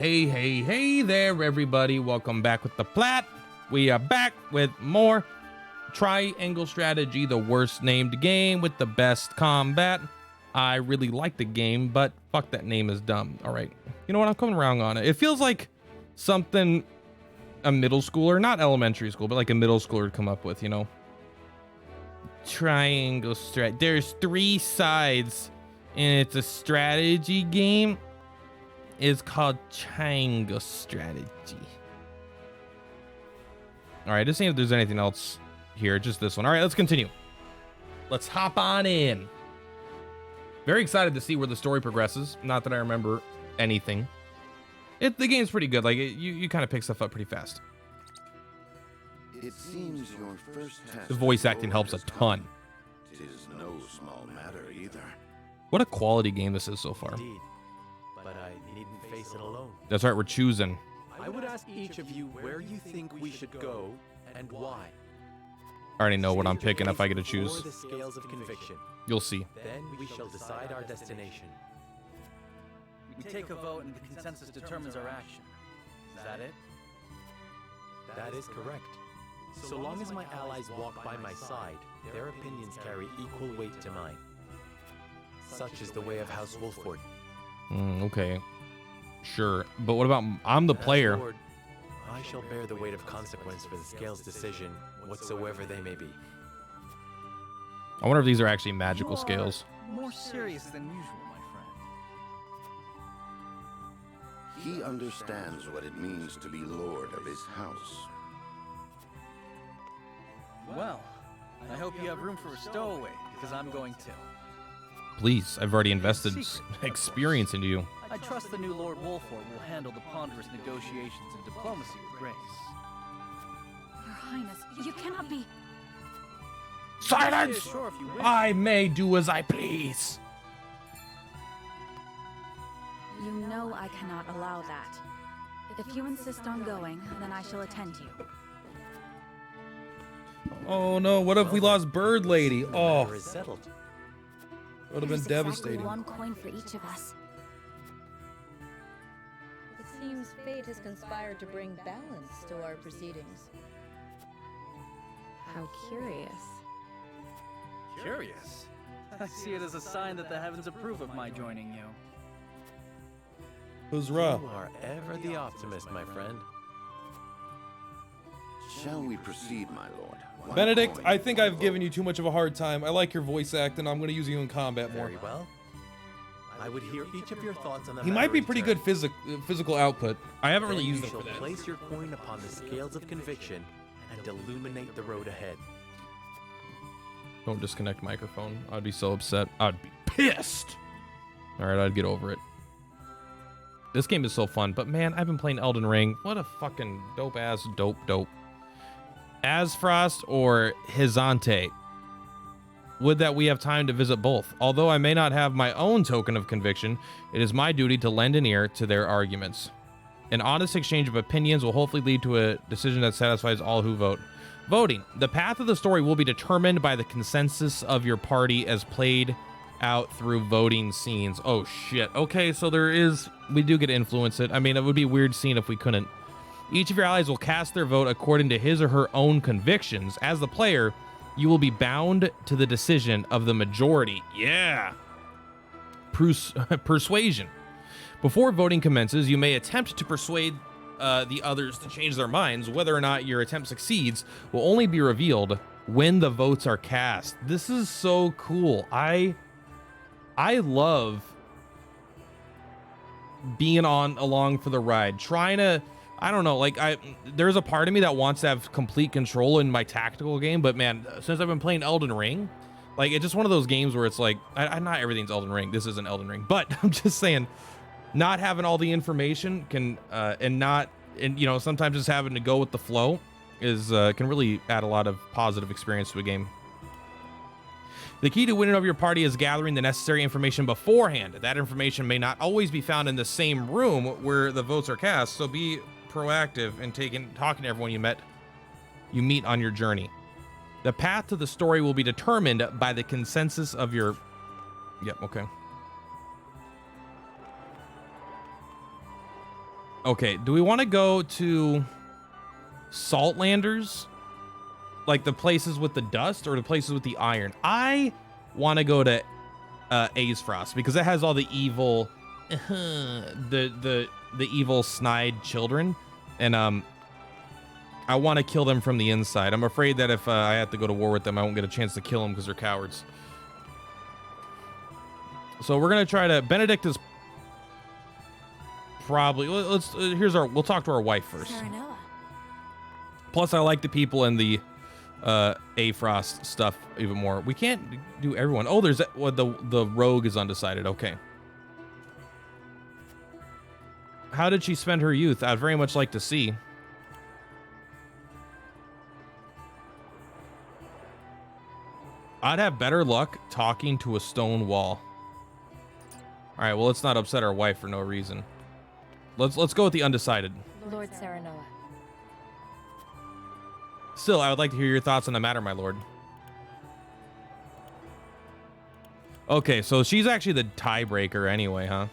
Hey there, everybody. Welcome back with the Plat. We are back with more Triangle Strategy, the worst named game with the best combat. I really like the game, but fuck, that name is dumb. All right. You know what? I'm coming around on it. It feels like something a middle schooler, not elementary school, but like a middle schooler would come up with, you know? Triangle Strat. There's 3 sides, and it's a strategy game. Is called Triangle Strategy. All right, just seeing if there's anything else here. Just this one. All right, let's continue. Let's hop on in. Very excited to see where the story progresses. Not that I remember anything. The game's pretty good. Like you kind of pick stuff up pretty fast. It seems your first test. The voice acting helps a ton. Tis no small matter either. What a quality game this is so far. Indeed. But I needn't face it alone. That's right, we're choosing. I would ask each of you where you think we should go and why. I already know what I'm picking if I get to choose. Or the scales of conviction. You'll see. Then we shall decide our destination. We take a vote and the consensus determines our action. Is that it? That is correct. So long as my allies walk by my side, their opinions carry equal weight to mine. Such is the way of House Wolford. Okay. Sure. But what about I'm the player? Lord, I shall bear the weight of consequence for the scales' decision, whatsoever they may be. I wonder if these are actually magical scales. More serious than usual, my friend. He understands what it means to be lord of his house. Well, I hope you have room for a stowaway, because I'm going to. Please, I've already invested experience into you. I trust the new Lord Wolford will handle the ponderous negotiations and diplomacy with grace. Your Highness, you cannot be... Silence! Sure, if you wish. I may do as I please. You know I cannot allow that. If you insist on going, then I shall attend you. Oh no, what if we lost Bird Lady? The Oh, matter is settled. it would have been There's devastating. Exactly one coin for each of us. It seems fate has conspired to bring balance to our proceedings. How curious. Curious. I see it as a sign that the heavens approve of my joining you. Who's You are ever the optimist, my friend. Shall we proceed, my lord? One Benedict, coin I think for I've vote. given you too much of a hard time. I like your voice acting. I'm going to use you in combat more. Very well. I would hear each of your thoughts on the He matter might be in pretty turn. good physical output. I haven't really Then used you him for shall that. place your coin upon the scales of conviction and illuminate the road ahead. Don't disconnect microphone. I'd be so upset. I'd be pissed. All right, I'd get over it. This game is so fun, but man, I've been playing Elden Ring. What a fucking dope-ass dope. Asfrost or Hizante? Would that we have time to visit both. Although I may not have my own token of conviction, it is my duty to lend an ear to their arguments. An honest exchange of opinions will hopefully lead to a decision that satisfies all who vote. Voting. The path of the story will be determined by the consensus of your party as played out through voting scenes. Oh shit. Okay, so we do get to influence it. I mean, it would be a weird scene if we couldn't. Each of your allies will cast their vote according to his or her own convictions. As the player, you will be bound to the decision of the majority. Yeah. Persuasion. Before voting commences, you may attempt to persuade the others to change their minds. Whether or not your attempt succeeds will only be revealed when the votes are cast. This is so cool. I love being along for the ride, trying to, I don't know, like there's a part of me that wants to have complete control in my tactical game, but man, since I've been playing Elden Ring, like it's just one of those games where it's like, not everything's Elden Ring. This isn't Elden Ring, but I'm just saying, not having all the information can, and you know, sometimes just having to go with the flow is, can really add a lot of positive experience to a game. The key to winning over your party is gathering the necessary information beforehand. That information may not always be found in the same room where the votes are cast, so be proactive in talking to everyone you meet on your journey. The path to the story will be determined by the consensus of your... Yep, okay. Okay, do we want to go to Saltlanders? Like the places with the dust or the places with the iron? I want to go to Aesfrost because it has all the evil, the evil snide children, and I want to kill them from the inside. I'm afraid that if I have to go to war with them, I won't get a chance to kill them because they're cowards. So we're gonna try to. Benedict is probably. We'll talk to our wife first. Serenoa. Plus, I like the people in the Aefrost stuff even more. We can't do everyone. Oh, there's the rogue is undecided. Okay. How did she spend her youth? I'd very much like to see. I'd have better luck talking to a stone wall. All right, well, let's not upset our wife for no reason. Let's go with the undecided. Lord Serenoa. Still, I would like to hear your thoughts on the matter, my lord. Okay, so she's actually the tiebreaker anyway, huh?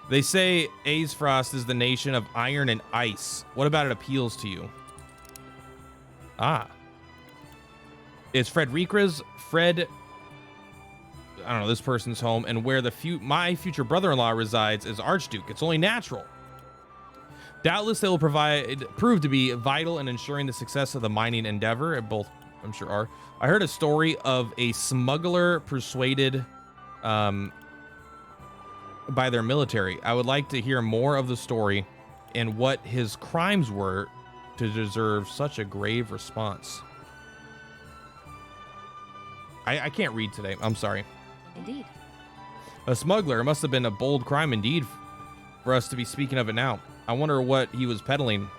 They say Aesfrost is the nation of iron and ice. What about it appeals to you? Ah. It's Frederica's, I don't know, this person's home, and where my future brother-in-law resides is Archduke. It's only natural. Doubtless they will prove to be vital in ensuring the success of the mining endeavor. Both, I'm sure, are. I heard a story of a smuggler persuaded by their military. I would like to hear more of the story and what his crimes were to deserve such a grave response. I can't read today. I'm sorry. Indeed. A smuggler. It must have been a bold crime indeed for us to be speaking of it now. I wonder what he was peddling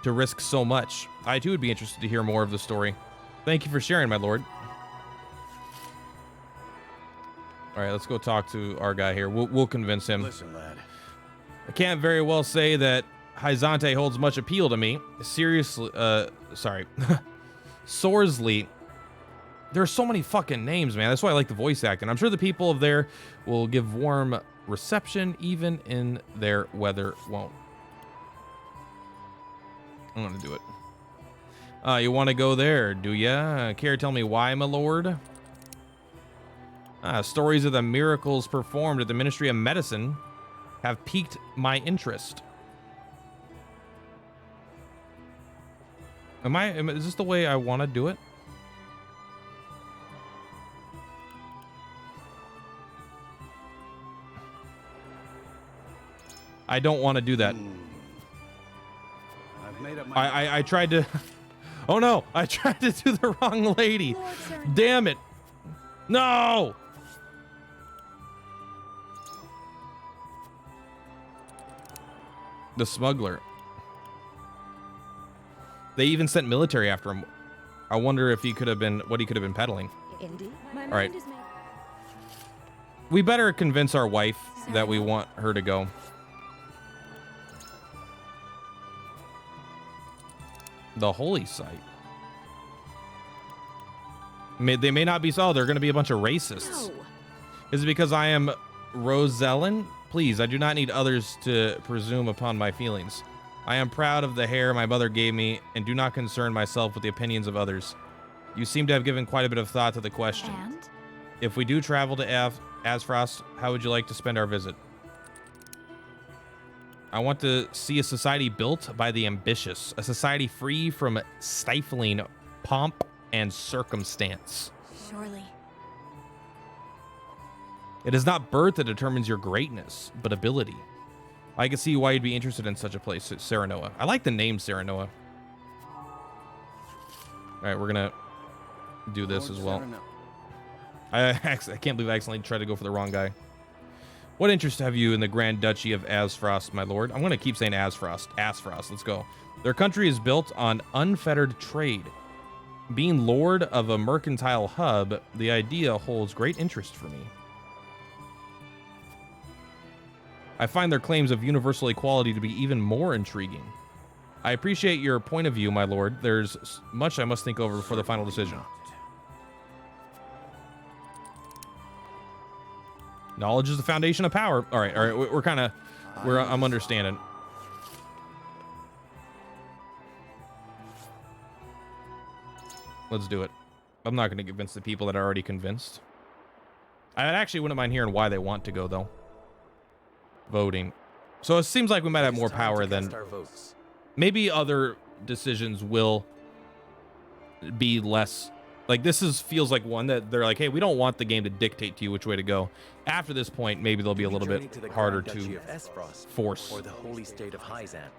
to risk so much. I too would be interested to hear more of the story. Thank you for sharing, my lord. All right, let's go talk to our guy here. We'll convince him. Listen, lad. I can't very well say that Hyzante holds much appeal to me. Seriously, Sorsley. There's so many fucking names, man. That's why I like the voice acting. I'm sure the people of there will give warm reception, even in their weather won't. I'm gonna do it. You want to go there, do ya? Care to tell me why, my lord? Stories of the miracles performed at the Ministry of Medicine have piqued my interest. Is this the way I want to do it? I don't want to do that. I've made up my I tried to. Oh no! I tried to do the wrong lady. Damn it! No! The smuggler. They even sent military after him. I wonder if he could have been what he could have been peddling. Indeed. All right. We better convince our wife that we want her to go. The holy site. They may not be so. They're going to be a bunch of racists. No. Is it because I am Rosellen? Please, I do not need others to presume upon my feelings. I am proud of the hair my mother gave me and do not concern myself with the opinions of others. You seem to have given quite a bit of thought to the question. And? If we do travel to Aesfrost, how would you like to spend our visit? I want to see a society built by the ambitious, a society free from stifling pomp and circumstance. Surely. It is not birth that determines your greatness, but ability. I can see why you'd be interested in such a place, Serenoa. I like the name Serenoa. All right, we're gonna do this as well. I can't believe I accidentally tried to go for the wrong guy. What interest have you in the Grand Duchy of Aesfrost, my lord? I'm going to keep saying Aesfrost. Aesfrost, let's go. Their country is built on unfettered trade. Being lord of a mercantile hub, the idea holds great interest for me. I find their claims of universal equality to be even more intriguing. I appreciate your point of view, my lord. There's much I must think over before the final decision. Knowledge is the foundation of power. All right, we're kind of I'm understanding. Let's do it. I'm not going to convince the people that are already convinced. I actually wouldn't mind hearing why they want to go, though. Voting. So it seems like we might have more power than... Maybe other decisions will be less... Like, this feels like one that they're like, hey, we don't want the game to dictate to you which way to go. After this point, maybe they'll be a little bit harder to force. Or the holy state of Hyzant.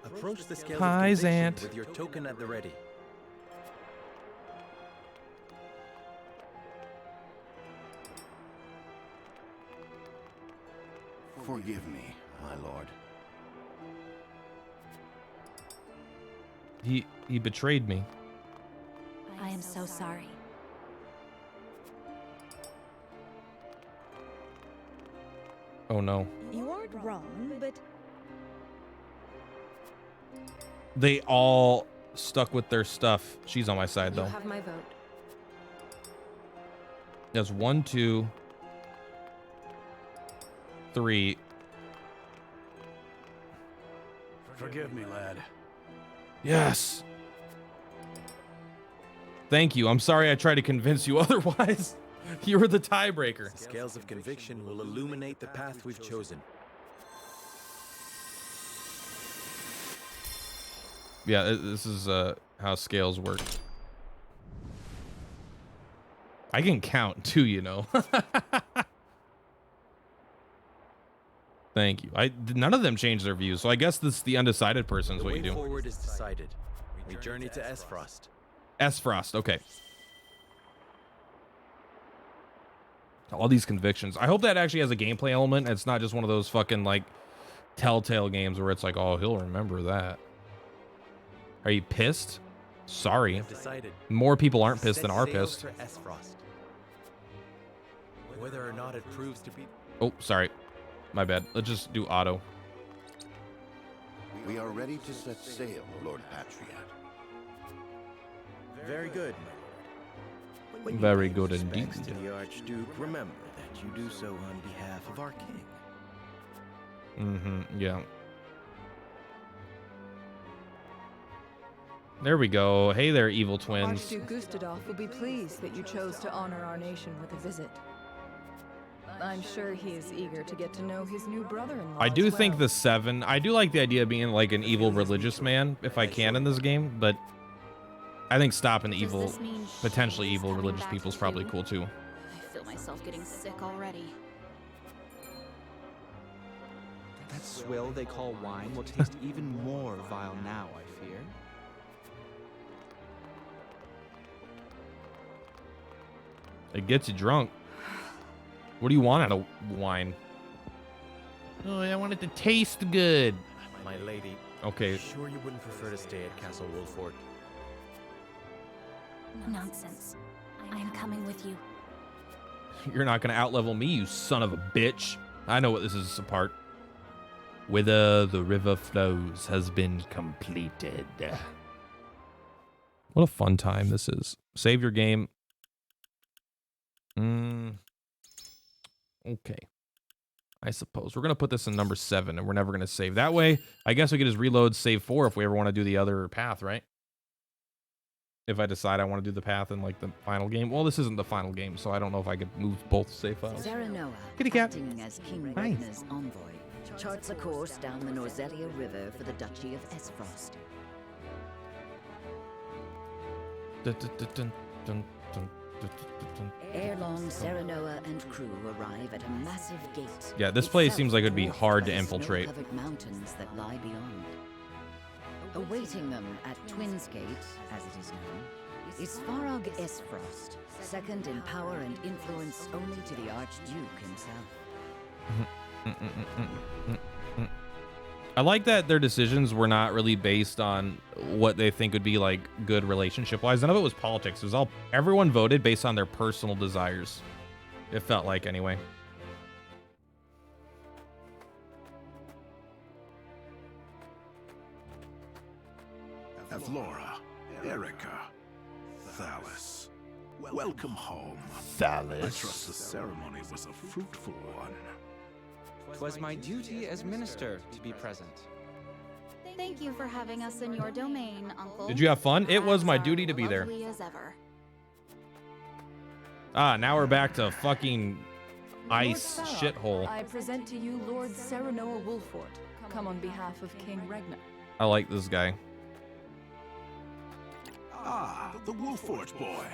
Approach the scales Hyzant. of conviction with your token at the ready. Forgive me, my lord. He betrayed me. I am so sorry. Oh no. You aren't wrong, but They all stuck with their stuff. She's on my side, though. You have my vote. There's 1, 2, 3. Forgive me, lad. Yes. Thank you. I'm sorry I tried to convince you otherwise. You were the tiebreaker. The scales of conviction will illuminate the path we've chosen. Yeah, this is how scales work. I can count too, you know. Thank you. None of them changed their views, so I guess this the undecided person is what you do. The way forward is decided. We journey to Esfrost. Esfrost, okay. All these convictions. I hope that actually has a gameplay element. And it's not just one of those fucking like Telltale games where it's like, oh, he'll remember that. Are you pissed? Sorry. Decided. More people aren't pissed Set than are sails pissed. for Esfrost. Whether or not it proves to be. Oh, sorry. My bad. Let's just do auto. We are ready to set sail, Lord Patriot. Very good, my lord. When you Very pay good respects indeed. to the Archduke, remember that you do so on behalf of our king. Mm-hmm. Yeah. There we go. Hey there, evil twins. Archduke Gustadolf will be pleased that you chose to honor our nation with a visit. I'm sure he is eager to get to know his new brother-in-law. I do as think well. the 7. I do like the idea of being like an evil religious man, if I can in this game, but I think stopping Does evil, this mean potentially she's evil coming religious back people is probably too? cool too. I feel myself getting sick already. That swill they call wine will taste even more vile now, I fear. It gets you drunk. What do you want out of wine? Oh, I want it to taste good. My lady. Okay. Sure you wouldn't prefer to stay at Castle Wolford? Nonsense. I am coming with you. You're not going to outlevel me, you son of a bitch. I know what this is apart. Whither the river flows has been completed. What a fun time this is. Save your game. Okay. I suppose. We're going to put this in number 7, and we're never going to save. That way, I guess we could just reload save 4 if we ever want to do the other path, right? If I decide I want to do the path in, like, the final game. Well, this isn't the final game, so I don't know if I could move both save files. Serenoa, Kitty cat. acting as King Nice. Ragna's envoy, charts a course down the Norzelia River for the Duchy of Esfrost. Dun, dun, dun, dun, dun, dun, dun, dun. Ere long, Serenoa and crew arrive at a massive gate. Yeah, this place itself seems like it'd be dwarfed hard by to the infiltrate. snow-covered mountains that lie beyond. Awaiting them at Twins Gate, as it is known, is Farog Esfrost, second in power and influence only to the Archduke himself. I like that their decisions were not really based on what they think would be like good relationship wise. None of it was politics. It was all everyone voted based on their personal desires. It felt like anyway. Avlora, Erica, Thalis. Welcome home. Thalis. I trust the ceremony was a fruitful one. 'Twas my duty as minister to be present. Thank you for having us in your domain, Uncle. Did you have fun? It was my duty to be there. Lovely as ever. Ah, now we're back to fucking ice Lord Farrock, shithole. I present to you Lord Serenoa Wolford, come on behalf of King Regna. I like this guy. Ah, the Wolford boy.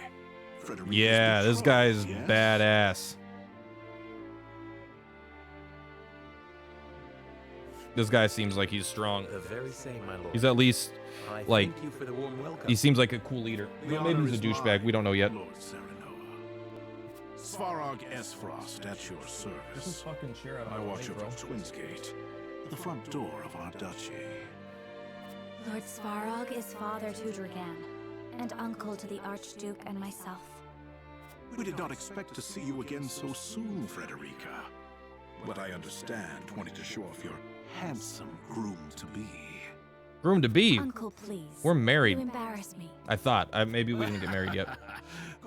Frederica's Yeah, this betrothed, guy's yes? badass. This guy seems like he's strong. The very same, my lord. He's at least, I like, thank you for the warm welcome. he seems like a cool leader. The Maybe honor he's a is douchebag. mine, We don't know yet. Lord Serenoa. Svarog Esfrost at your service. fucking share I watch over Twins Gate, the front door of our duchy. Lord Svarog is father to Dragan, and uncle to the Archduke and myself. We did not expect to see you again so soon, Frederica. But I understand wanting to show off your handsome groom-to-be. Groom to be. Uncle, please. We're married. You embarrass me. I thought. Maybe we didn't get married yet.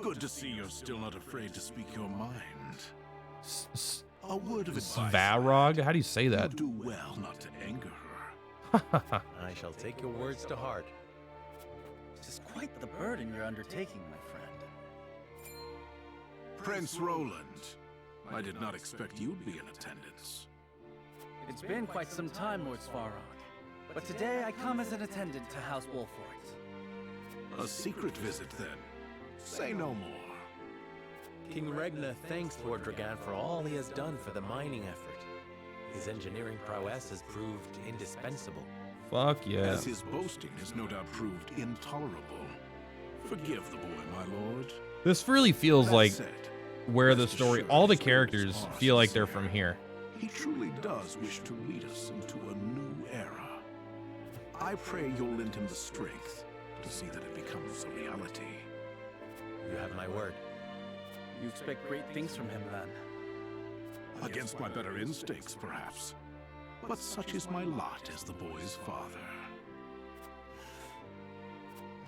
Good to see you're still not afraid to speak your mind. S- A word of advice. Svarog? How do you say that? You do well not to anger her. I shall take your words to heart. This is quite the burden you're undertaking, my friend. Prince Roland, I did not expect you'd be in attendance. It's been quite some time, Lord Svarog. But today I come as an attendant to House Wolford. A secret visit, then. Say no more. King Regna thanks Lord Dragan for all he has done for the mining effort. His engineering prowess has proved indispensable. Fuck yeah. As his boasting has no doubt proved intolerable. Forgive the boy, my lord. This really feels That like said, where the rest story, assured all the his characters motives are feel like they're sincere. from here. He truly does wish to lead us into a new era. I pray you'll lend him the strength to see that it becomes a reality. You have my word. You expect great things from him, then. Against my better instincts, perhaps. But such is my lot as the boy's father.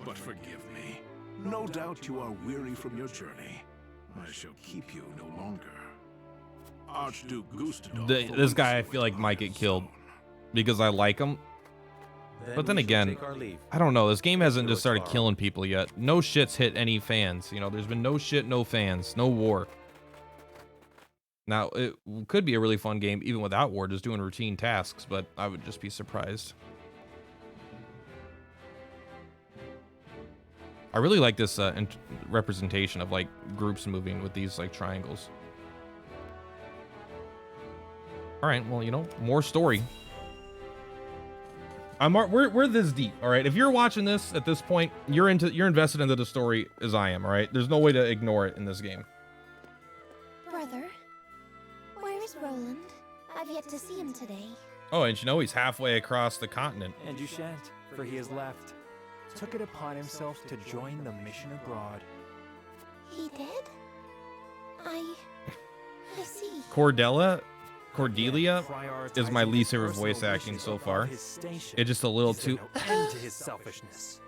But forgive me. No doubt you are weary from your journey. I shall keep you no longer. Archduke Gustavo. This guy, I feel like, might get killed because I like him. But then we shall again, take our leave. I don't know. This game hasn't just started Lord Svarog. killing people yet. No shit's hit any fans. You know, there's been no shit, no fans, no war. Now, it could be a really fun game even without war, just doing routine tasks, but I would just be surprised. I really like this representation of like groups moving with these like triangles. All right, well, you know, more story. We're this deep, all right? If you're watching this at this point, you're invested into the story as I am, all right? There's no way to ignore it in this game. Brother, where is Roland? I've yet to see him today. Oh, and you know he's halfway across the continent. And you shan't, for he has left. Took it upon himself to join the mission abroad. He did? I see. Cordelia is my least favorite Personal voice acting wishes so above far. his station. It's just a little Is there too. no end to his selfishness.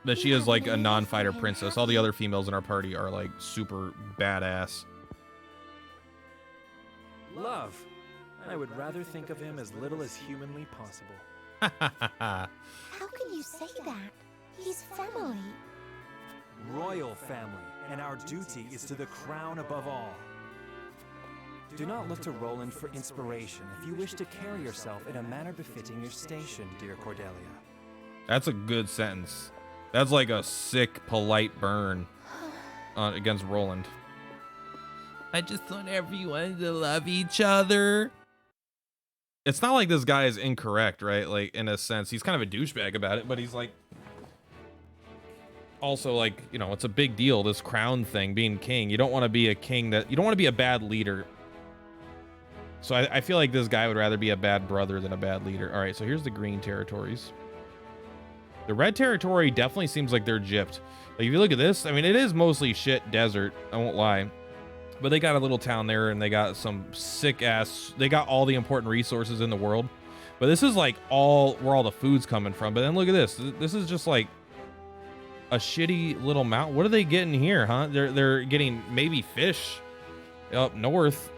That she is like a non-fighter princess. All the other females in our party are like super badass. Love. I would rather think of him as little as humanly possible. How can you say that? He's family. Royal family, and our duty is to the crown above all. Do not look to Roland for inspiration if you wish to carry yourself in a manner befitting your station, dear Cordelia. That's a good sentence. That's like a sick, polite burn against Roland. I just want everyone to love each other. It's not like this guy is incorrect, right? Like, in a sense, he's kind of a douchebag about it, but he's like, also like, you know, it's a big deal, this crown thing, being king. You don't want to be a king you don't want to be a bad leader. So I feel like this guy would rather be a bad brother than a bad leader. All right, so here's the green territories. The red territory definitely seems like they're gypped. Like, if you look at this, I mean, it is mostly shit desert, I won't lie. But they got a little town there, and they got some sick-ass... They got all the important resources in the world. But this is, like, where all the food's coming from. But then look at this. This is just, like, a shitty little mountain. What are they getting here, huh? They're getting maybe fish up north.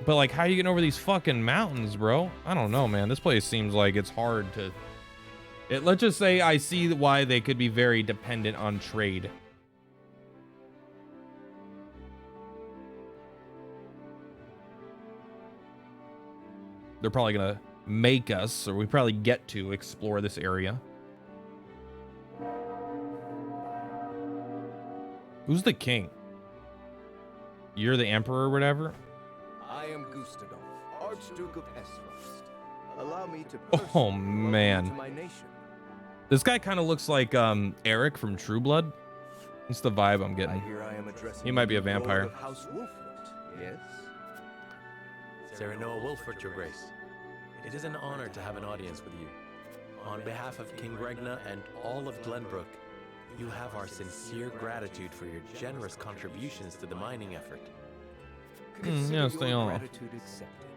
But like, how are you getting over these fucking mountains, bro? I don't know, man. This place seems like it's hard to... let's just say I see why they could be very dependent on trade. They're probably gonna make us, or we probably get to explore this area. Who's the king? You're the emperor or whatever? I am Gustadolf, Archduke of Esfrost. Allow me to Oh man. to my nation. This guy kind of looks like Eric from True Blood. That's the vibe I'm getting. He might be a vampire. House Wolford, yes? Serenoa Wolford, Your Grace. It is an honor to have an audience with you. On behalf of King Regna and all of Glenbrook, you have our sincere gratitude for your generous contributions to the mining effort. Yes, they are. Gratitude accepted.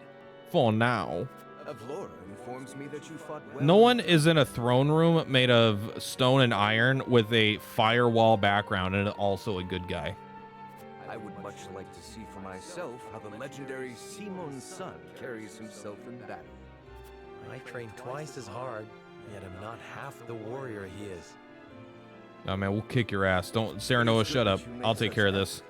For now. Avlora informs me that you fought well. No one is in a throne room made of stone and iron with a firewall background and also a good guy. I would much like to see for myself how the legendary Simon's son carries himself in battle. I trained twice as hard, yet am not half the warrior he is. Oh man, we'll kick your ass. Don't, Serenoa, shut up. I'll take care of this.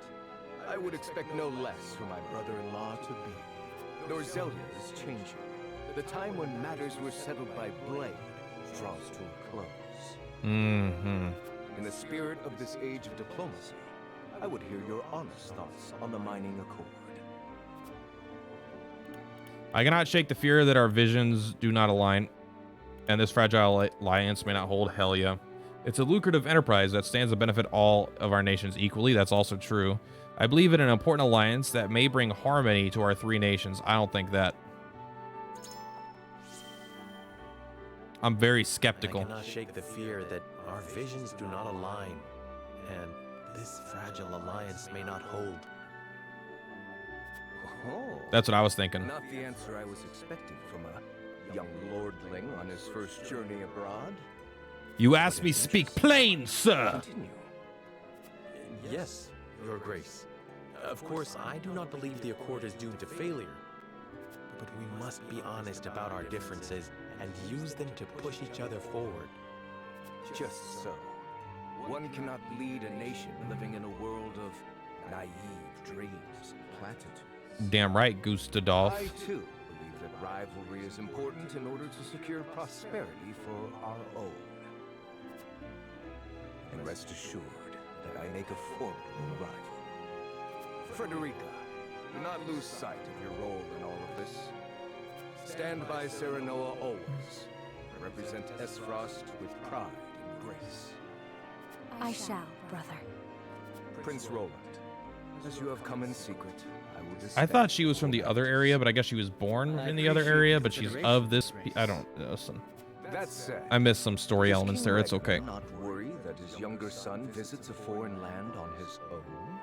I would expect no less from my brother-in-law to be. Norzelia is changing. The time when matters were settled by blade draws to a close. Mm-hmm. In the spirit of this age of diplomacy, I would hear your honest thoughts on the mining accord. I cannot shake the fear that our visions do not align, and this fragile alliance may not hold. Hell yeah. It's a lucrative enterprise that stands to benefit all of our nations equally. That's also true. I believe in an important alliance that may bring harmony to our three nations. I don't think that. I'm very skeptical. I cannot shake the fear that our visions do not align, and this fragile alliance may not hold. Oh, that's what I was thinking. Not the answer I was expecting from a young lordling on his first journey abroad. You asked me speak plain, sir. Continue. Yes, Your Grace. Of course, I do not believe the Accord is doomed to failure. But we must be honest about our differences and use them to push each other forward. Just so. One cannot lead a nation living in a world of naive dreams and platitudes. Damn right, Gustadolf. I, too, believe that rivalry is important in order to secure prosperity for our own. And rest assured that I make a formidable rival. Frederica, do not lose sight of your role in all of this. Stand by Serenoa always. Represent Esfrost with pride and grace. I shall, brother. Prince Roland, as you have come in secret, I will I thought she was from the other area, but I guess she was born in the other area, but she's of this... I don't... Listen. That said, I missed some story elements there. It's okay. Not worry that his younger son visits a foreign land on his own.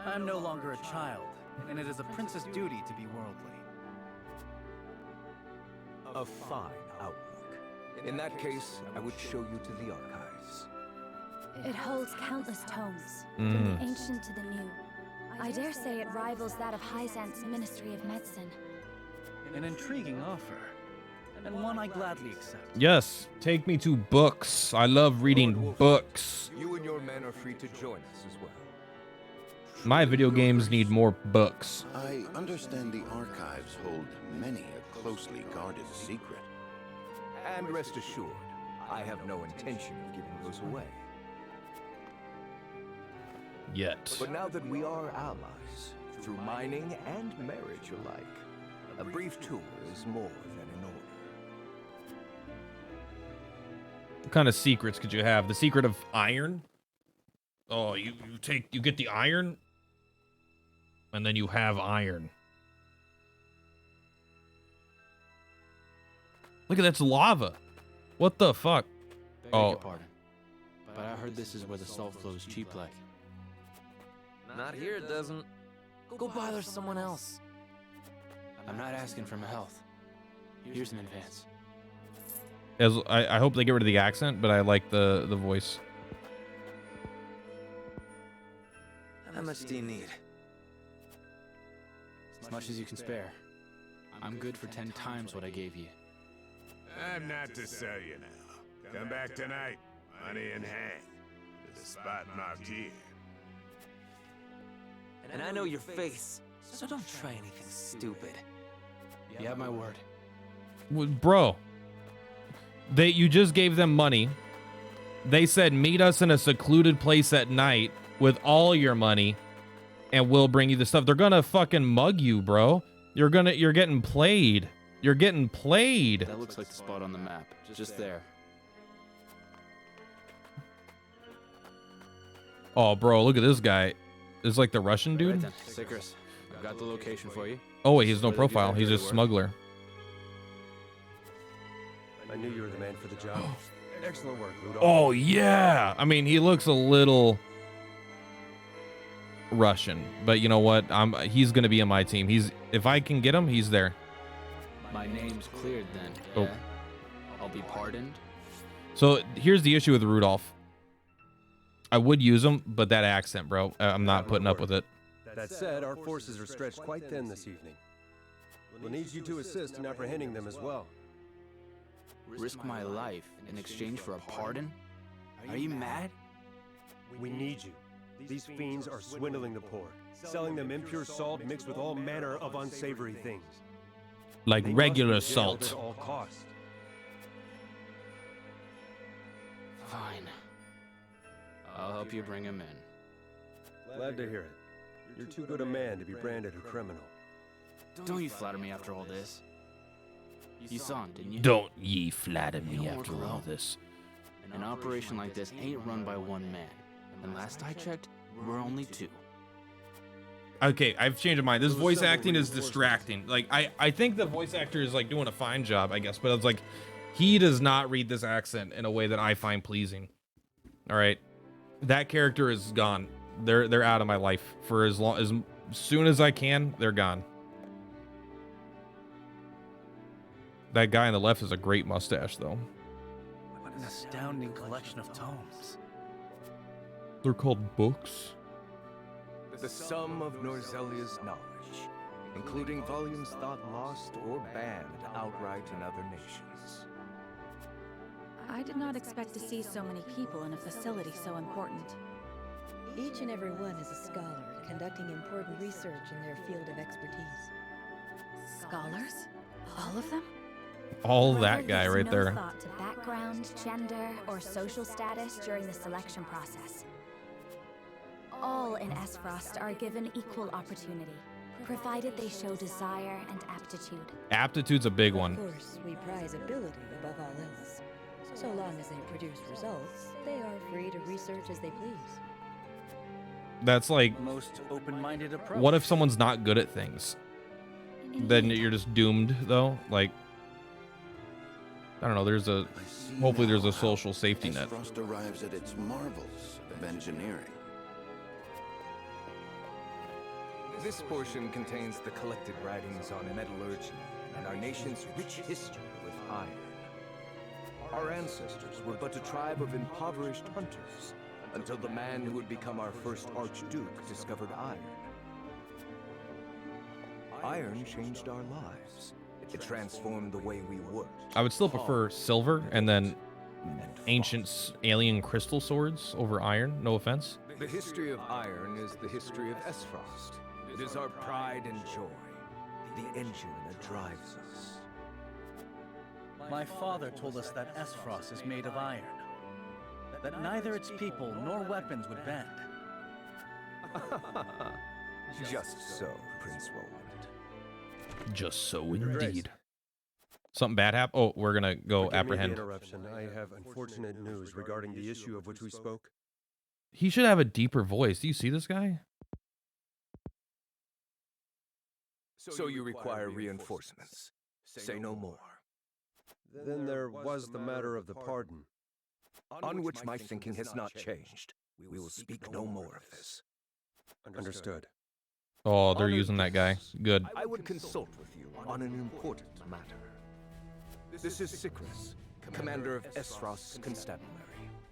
I'm no longer a child, and it is a prince's duty to be worldly. A fine outlook. In that case, I would show you to the archives. It holds countless tomes, from the ancient to the new. I dare say it rivals that of Hyzant's Ministry of Medicine. An intriguing offer, and one I gladly accept. Yes, take me to books. I love reading books. You and your men are free to join us as well. My video games need more books. I understand the archives hold many a closely guarded secret. And rest assured, I have no intention of giving those away. Yet. But now that we are allies, through mining and marriage alike, a brief tour is more than in order. What kind of secrets could you have? The secret of iron? Oh, you get the iron, and then you have iron. Look at that's lava. What the fuck? Beg your pardon, but I heard this is where the salt flows cheap like. Not here, it doesn't. Go bother someone else. I'm not asking for my health. Here's an advance. As I hope they get rid of the accent, but I like the voice. How much do you need? As much as you can spare. I'm good for 10 times what I gave you. I'm not to sell you now. Come back tonight, money in hand. The spot marked here. And I know your face, so don't try anything stupid. You have my word. Well, bro, you just gave them money. They said meet us in a secluded place at night with all your money, and we'll bring you the stuff. They're gonna fucking mug you, bro. You're getting played. You're getting played. That looks like the spot on the map. Just there. Oh, bro, look at this guy. It's like the Russian dude. Right then. Sickers, I've got the location for you. Oh wait, he has no profile. He's just smuggler. I knew you were the man for the job. Excellent work, Rudolph. Oh yeah. I mean, he looks a little Russian, but you know what? He's gonna be on my team. If I can get him, he's there. My name's cleared then. Oh. Yeah? I'll be pardoned. So here's the issue with Rudolph. I would use him, but that accent, bro, I'm not putting up with it. That said, our forces are stretched quite thin this evening. We'll need you to assist in apprehending them as well. Risk my life in exchange for a pardon? Are you mad? We need you. These fiends are swindling the poor, selling them impure salt mixed with all manner of unsavory things. Like They regular must be jailed salt. at all costs. Fine. I'll help you bring him in. Glad to hear it. You're too good a man to be branded a criminal. Don't you flatter me after all this. You saw him, didn't you? Don't ye flatter me You after were all wrong. this. An operation like this ain't run by one man. And last I checked, we're only 2. Okay, I've changed my mind. This voice acting is distracting. Like, I think the voice actor is like doing a fine job, I guess, but it's like he does not read this accent in a way that I find pleasing. All right, that character is gone. They're out of my life for as soon as I can. They're gone. That guy on the left has a great mustache, though. What an astounding collection of tomes. They're called books. The sum of Norzelia's knowledge, including volumes thought lost or banned outright in other nations. I did not expect to see so many people in a facility so important. Each and every one is a scholar conducting important research in their field of expertise. Scholars? All of them? All Whether that guy gives right no there. thought to background, gender, or social status during the selection process. All in Esfrost are given equal opportunity, provided they show desire and aptitude. Aptitude's a big one. Of course, we prize ability above all else. So long as they produce results, they are free to research as they please. That's like, Most open-minded approach. what if someone's not good at things? Then you're just doomed, though. Like, I don't know. Hopefully there's a social safety net. Frost arrives at its marvels of engineering. This portion contains the collected writings on metallurgy and our nation's rich history with iron. Our ancestors were but a tribe of impoverished hunters until the man who would become our first Archduke discovered iron. Iron changed our lives. It transformed the way we worked. I would still prefer silver and then ancient alien crystal swords over iron. No offense. The history of iron is the history of Esfrost. It is our pride and joy, the engine that drives us. My father told us that Esfrost is made of iron. That neither its people nor weapons would bend. Just so, Prince Roland. Just so indeed. Something bad happened? Oh, we're gonna go Forgive me the apprehend. interruption. I have unfortunate news regarding the issue of which we spoke. He should have a deeper voice. Do you see this guy? So you require reinforcements. Say no more. Then there was the matter of the pardon. On which my thinking has not changed. We will speak no more of this. Understood. Oh, they're using that guy. Good. I would consult with you on an important matter. This is Sickris, commander of Esfrost's constabulary.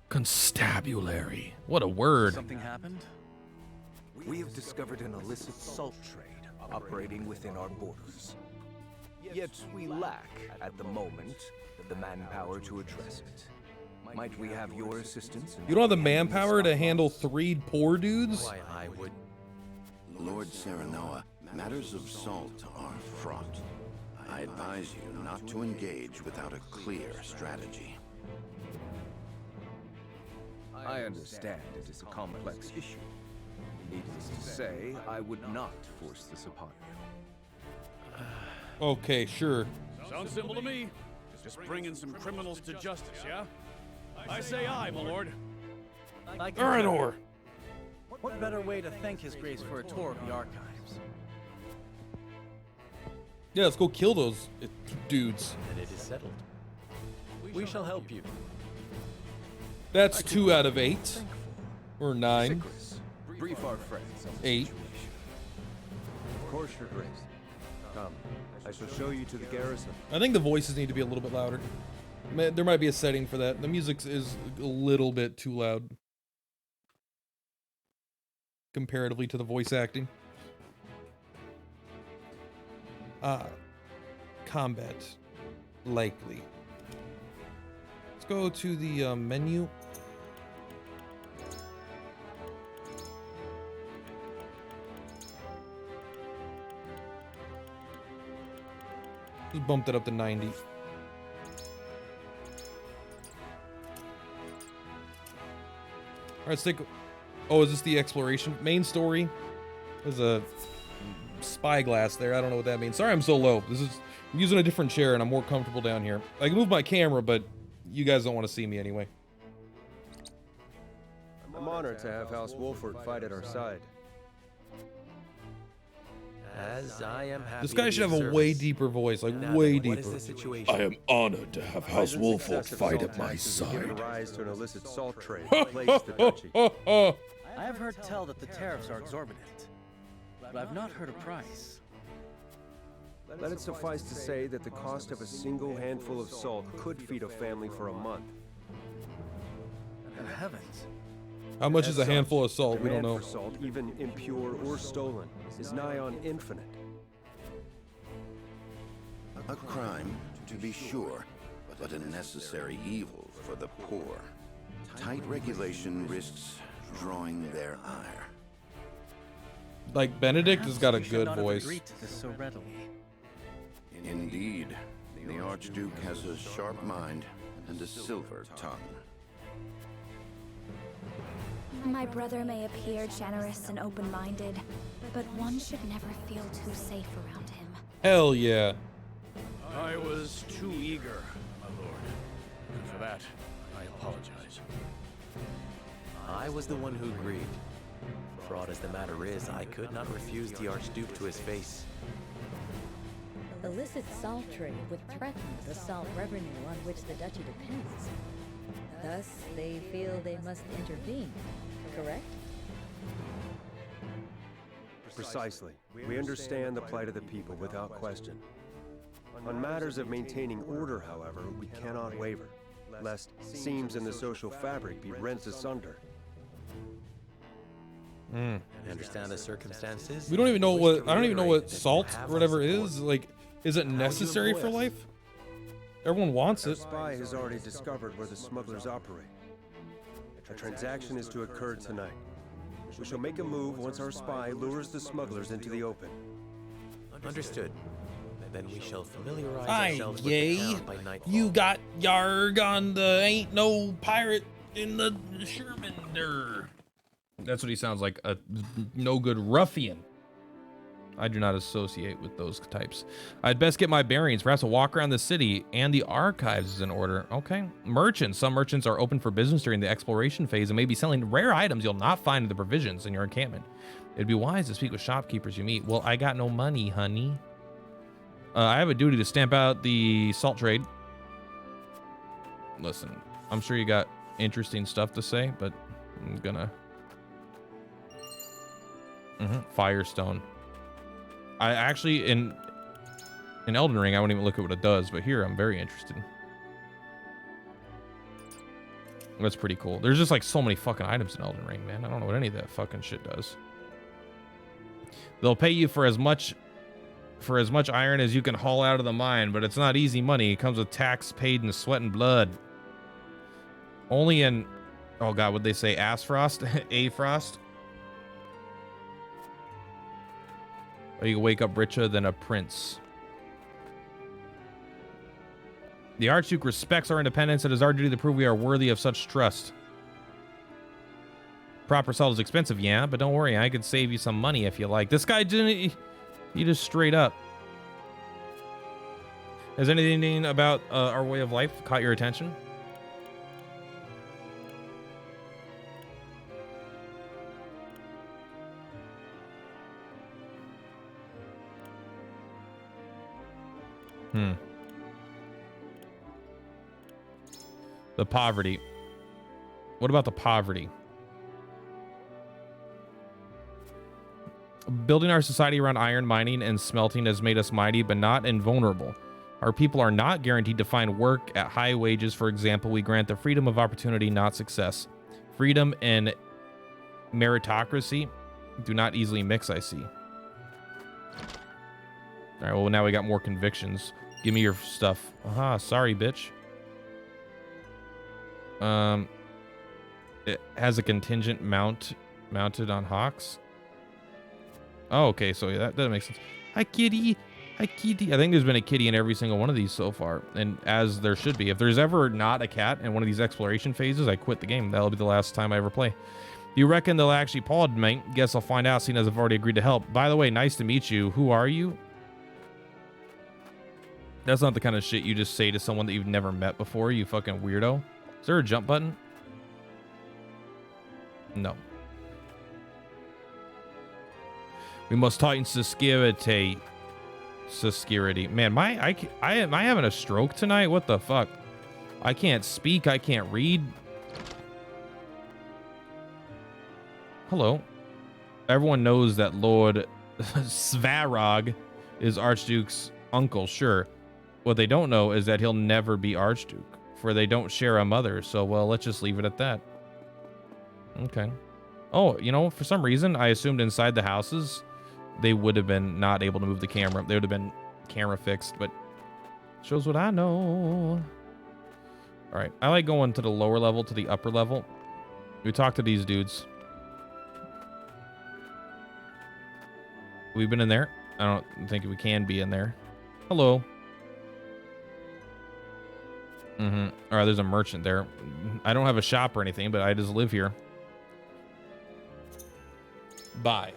Constabulary. What a word. Something happened? We have discovered an illicit salt trade operating within our borders. Yet we lack, at the moment, the manpower to address it. Might we have your assistance? You don't have the manpower to handle 3 poor dudes? Why, I would... Lord Serenoa, matters of salt are fraught. I advise you not to engage without a clear strategy. I understand it is a complex issue. Needless to say, I would not force this upon you. Okay, sure. Sounds simple to me. Just bringing some criminals to justice, yeah? I say aye, my lord. Eridor! What better way to thank His Grace for a tour of the archives? Yeah, let's go kill those dudes. And it is settled. We shall help you. That's 2 out of 8. Or 9. Brief our friends on the 8. situation. Of course, Your Grace. Come, I shall show you to the garrison. I think the voices need to be a little bit louder. There might be a setting for that. The music is a little bit too loud. Comparatively to the voice acting. Combat. Likely. Let's go to the menu. Just bumped it up to 90. Alright, let's take... Oh, is this the exploration? Main story? There's a spyglass there. I don't know what that means. Sorry I'm so low. I'm using a different chair and I'm more comfortable down here. I can move my camera, but you guys don't want to see me anyway. I'm honored to have House Wolford fight at our side. As I am happy. This guy should have a way deeper voice, like way deeper. I am honored to have House Wolford fight at my side. Given rise to an illicit salt trade that plagues the duchy. I have heard tell that the tariffs are exorbitant, but I've not heard a price. Let it suffice to say that the cost of a single handful of salt could feed a family for a month. Good heavens. How much is a handful of salt? We don't Demand know. for salt, even impure or stolen, is nigh on infinite. A crime, to be sure, but a necessary evil for the poor. Tight regulation risks drawing their ire. Like, Benedict has got a Perhaps we should good not have voice. agreed to this so readily. Indeed, the Archduke has a sharp mind and a silver tongue. My brother may appear generous and open-minded, but one should never feel too safe around him. Hell yeah. I was too eager, my lord. And for that, I apologize. I was the one who agreed. Fraught as the matter is, I could not refuse the Archduke to his face. Illicit salt trade would threaten the salt revenue on which the duchy depends. Thus, they feel they must intervene, correct? Precisely. We understand the plight of the people without question. On matters of maintaining order, however, we cannot waver, lest seams in the social fabric be rent asunder. I understand the circumstances. We don't even know what, I don't even know what That you salt have or whatever on is. support. Like, is it necessary for life? Everyone wants Our it. spy has already discovered where the smugglers operate. A transaction is to occur tonight. We shall make a move once our spy lures the smugglers into the open. Understood. Then we shall familiarize Aye, ourselves yay. with the town by nightfall. You got yarg on the ain't no pirate in the Sherman der. That's what he sounds like, a no good ruffian. I do not associate with those types. I'd best get my bearings. Perhaps a walk around the city and the archives is in order. Okay. Merchants. Some merchants are open for business during the exploration phase and may be selling rare items you'll not find in the provisions in your encampment. It'd be wise to speak with shopkeepers you meet. Well, I got no money, honey. I have a duty to stamp out the salt trade. Listen, I'm sure you got interesting stuff to say, but I'm gonna... Firestone. I actually, in Elden Ring, I won't even look at what it does, but here I'm very interested. That's pretty cool. There's just like so many fucking items in Elden Ring, man. I don't know what any of that fucking shit does. They'll pay you for as much iron as you can haul out of the mine, but it's not easy money. It comes with tax paid in sweat and blood. Only in, oh god, would they say ass frost? A frost? Or you can wake up richer than a prince. The Archduke respects our independence. It is our duty to prove we are worthy of such trust. Proper salt is expensive, yeah, but don't worry, I could save you some money if you like. This guy didn't, he just straight up. Has anything about our way of life caught your attention? The poverty. What about the poverty? Building our society around iron mining and smelting has made us mighty, but not invulnerable. Our people are not guaranteed to find work at high wages. For example, we grant the freedom of opportunity, not success. Freedom and meritocracy do not easily mix, I see. All right, well, now we got more convictions. Give me your stuff. Aha, sorry, bitch. It has a contingent mounted on hawks. Oh, okay, so yeah, that makes sense. Hi, kitty. Hi, kitty. I think there's been a kitty in every single one of these so far, and as there should be. If there's ever not a cat in one of these exploration phases, I quit the game. That'll be the last time I ever play. Do you reckon they'll actually pardon me? Guess I'll find out, seeing as I've already agreed to help. By the way, nice to meet you. Who are you? That's not the kind of shit you just say to someone that you've never met before, you fucking weirdo. Is there a jump button? No. We must tighten security. Man, am I having a stroke tonight? What the fuck? I can't speak. I can't read. Hello. Everyone knows that Lord Svarog is Archduke's uncle, sure. What they don't know is that he'll never be Archduke, for they don't share a mother. So, well, let's just leave it at that. Okay. Oh, you know, for some reason, I assumed inside the houses, they would have been not able to move the camera. They would have been camera fixed, but shows what I know. All right. I like going to the lower level to the upper level. We talk to these dudes. We've been in there. I don't think we can be in there. Hello. All right, there's a merchant there. I don't have a shop or anything, but I just live here. Buy.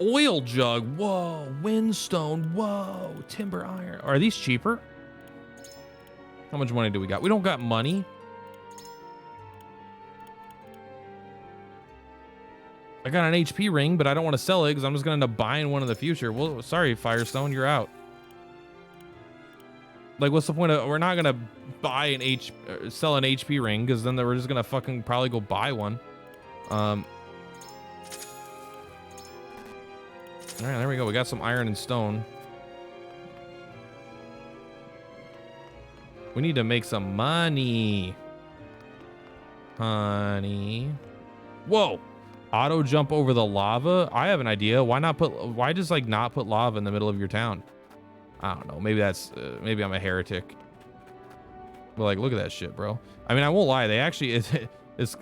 Oil jug. Whoa. Windstone. Whoa. Timber iron. Are these cheaper? How much money do we got? We don't got money. I got an HP ring, but I don't want to sell it because I'm just going to end up buying one in the future. Well, sorry, Firestone, you're out. Like, what's the point of, we're not going to buy sell an HP ring because then we're just going to fucking probably go buy one. All right, there we go. We got some iron and stone. We need to make some money. Honey. Whoa. Auto jump over the lava. I have an idea. Why just like not put lava in the middle of your town? I don't know. Maybe that's, maybe I'm a heretic. But like, look at that shit, bro. I mean, I won't lie. They actually, it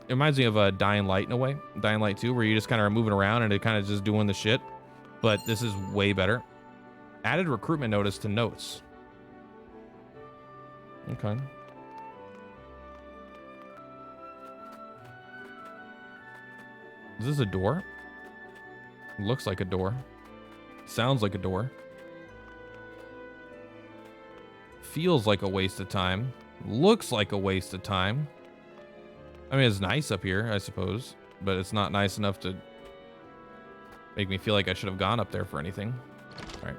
reminds me of a Dying Light in a way. Dying Light 2, where you just kind of are moving around and it kind of just doing the shit. But this is way better. Added recruitment notice to notes. Okay. Is this a door? Looks like a door. Sounds like a door. Feels like a waste of time. Looks like a waste of time. I mean, it's nice up here, I suppose, but it's not nice enough to make me feel like I should have gone up there for anything. All right,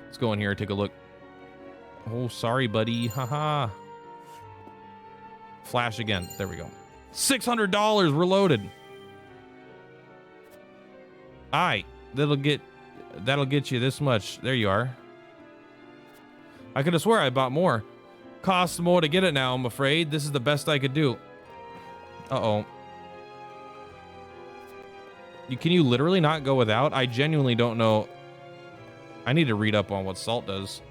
let's go in here and take a look. Oh, sorry, buddy. Haha. Flash again. There we go. $600. We're loaded. All right, that'll get you this much. There you are. I could have swore I bought more. Costs more to get it now, I'm afraid. This is the best I could do. Uh-oh. Can you literally not go without? I genuinely don't know. I need to read up on what salt does.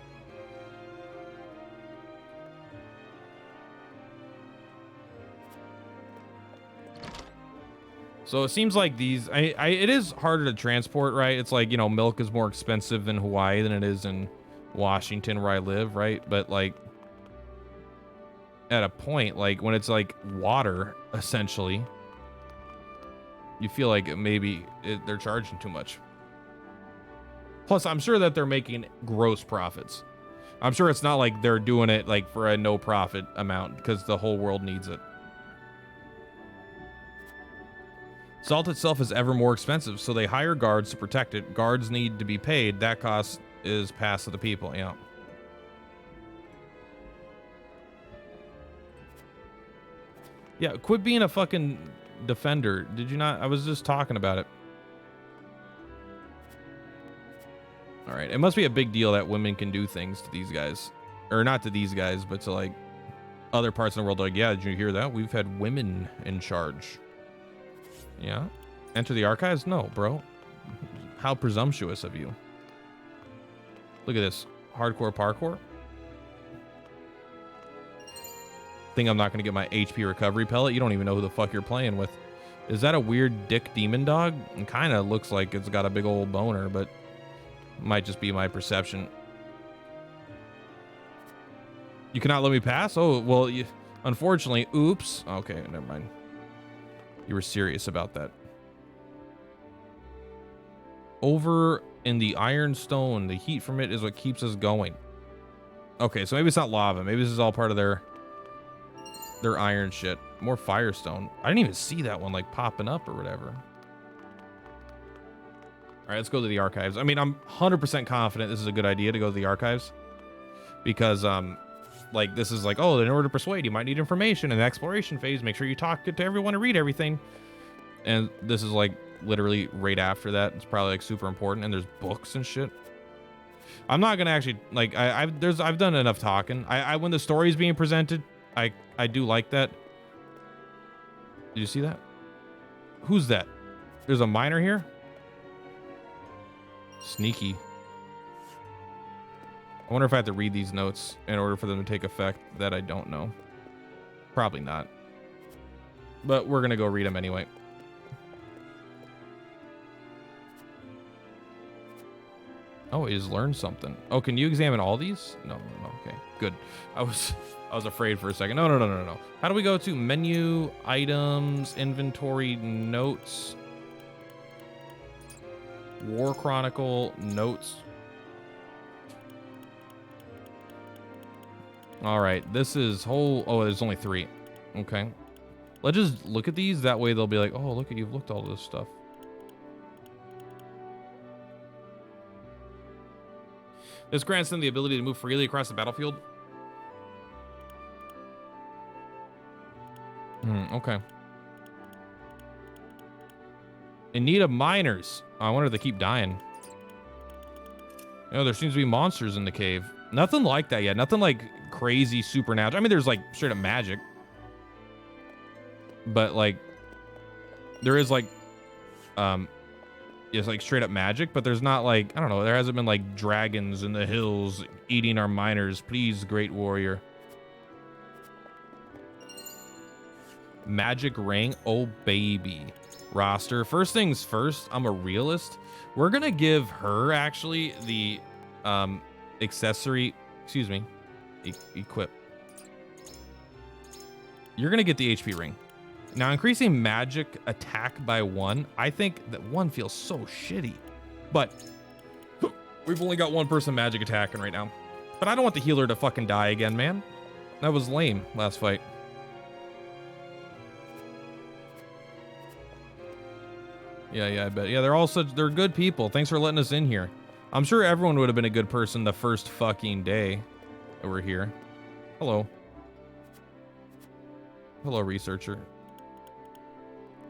So it seems like these, it is harder to transport, right? It's like, you know, milk is more expensive in Hawaii than it is in Washington where I live, right? But like at a point, like when it's like water, essentially, you feel like maybe they're charging too much. Plus, I'm sure that they're making gross profits. I'm sure it's not like they're doing it like for a no profit amount because the whole world needs it. Salt itself is ever more expensive, so they hire guards to protect it. Guards need to be paid. That cost is passed to the people, yeah. Yeah, quit being a fucking defender. Did you not? I was just talking about it. All right, it must be a big deal that women can do things to these guys. Or not to these guys, but to like other parts of the world. Like, yeah, did you hear that? We've had women in charge. Yeah. Enter the archives? No, bro. How presumptuous of you. Look at this. Hardcore parkour. Think I'm not going to get my HP recovery pellet? You don't even know who the fuck you're playing with. Is that a weird dick demon dog? It kind of looks like it's got a big old boner, but might just be my perception. You cannot let me pass? Oh, well, unfortunately, oops. Okay, never mind. You were serious about that. Over in the iron stone, the heat from it is what keeps us going. Okay, so maybe it's not lava. Maybe this is all part of their iron shit. More firestone. I didn't even see that one like popping up or whatever. All right, let's go to the archives. I mean, I'm 100% confident this is a good idea to go to the archives because like this is like, oh, in order to persuade, you might need information in the exploration phase. Make sure you talk to everyone and read everything. And this is like literally right after that. It's probably like super important. And there's books and shit. I'm not gonna actually like I've done enough talking. I when the story is being presented, I do like that. Did you see that? Who's that? There's a miner here. Sneaky. I wonder if I have to read these notes in order for them to take effect. That I don't know. Probably not. But we're gonna go read them anyway. Oh, he just learned something. Oh, can you examine all these? No. Okay, good. I was afraid for a second. No. How do we go to menu, items, inventory, notes, War Chronicle, notes? All right, this is whole. Oh, there's only 3. Okay, let's just look at these. That way they'll be like, oh, look at you've looked at all this stuff. This grants them the ability to move freely across the battlefield. Okay. In need of miners. Oh, I wonder if they keep dying. You know, there seems to be monsters in the cave. Nothing like that yet. Nothing like crazy supernatural. I mean, there's like straight up magic. But like, there is like, it's like straight up magic, but there's not like, I don't know, there hasn't been like dragons in the hills eating our miners. Please, great warrior. Magic ring. Oh, baby. Roster. First things first, I'm a realist. We're going to give her actually the accessory, excuse me, equip. You're going to get the HP ring. Now, increasing magic attack by 1, I think that 1 feels so shitty. But we've only got 1 person magic attacking right now. But I don't want the healer to fucking die again, man. That was lame last fight. Yeah, I bet. Yeah, they're good people. Thanks for letting us in here. I'm sure everyone would have been a good person the first fucking day that we're here. Hello. Hello, researcher.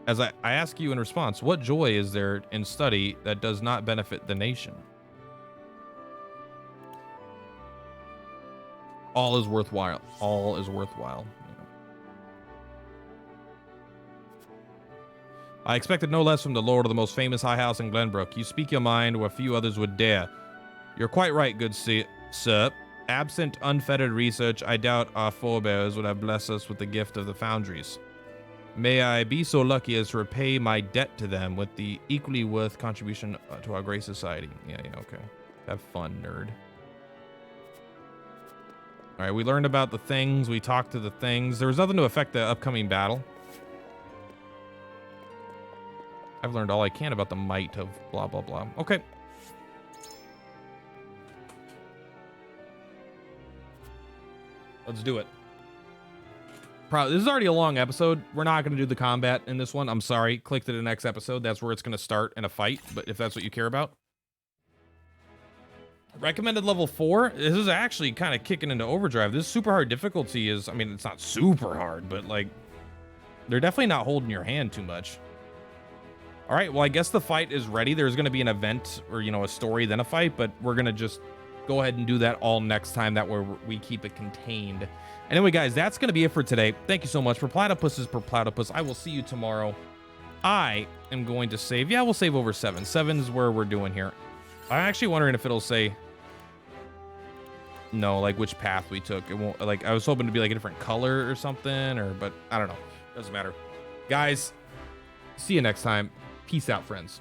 As I ask you in response, what joy is there in study that does not benefit the nation? All is worthwhile. All is worthwhile. I expected no less from the lord of the most famous high house in Glenbrook. You speak your mind where few others would dare. You're quite right, good sir. Absent unfettered research, I doubt our forebears would have blessed us with the gift of the foundries. May I be so lucky as to repay my debt to them with the equally worth contribution to our great society. Yeah, okay. Have fun, nerd. All right, we learned about the things. We talked to the things. There was nothing to affect the upcoming battle. I've learned all I can about the might of blah, blah, blah. Okay. Let's do it. This is already a long episode. We're not going to do the combat in this one. I'm sorry. Click to the next episode. That's where it's going to start in a fight, but if that's what you care about. Recommended level 4. This is actually kind of kicking into overdrive. This super hard difficulty is, I mean, it's not super hard, but like, they're definitely not holding your hand too much. All right, well, I guess the fight is ready. There's going to be an event or, you know, a story, then a fight, but we're going to just go ahead and do that all next time. That way we keep it contained. Anyway, guys, that's going to be it for today. Thank you so much. For platypuses per platypus, I will see you tomorrow. I am going to save. Yeah, we'll save over 7. 7 is where we're doing here. I'm actually wondering if it'll say, no, like which path we took. It won't, like, I was hoping to be like a different color or something, or, but I don't know. Doesn't matter. Guys, see you next time. Peace out, friends.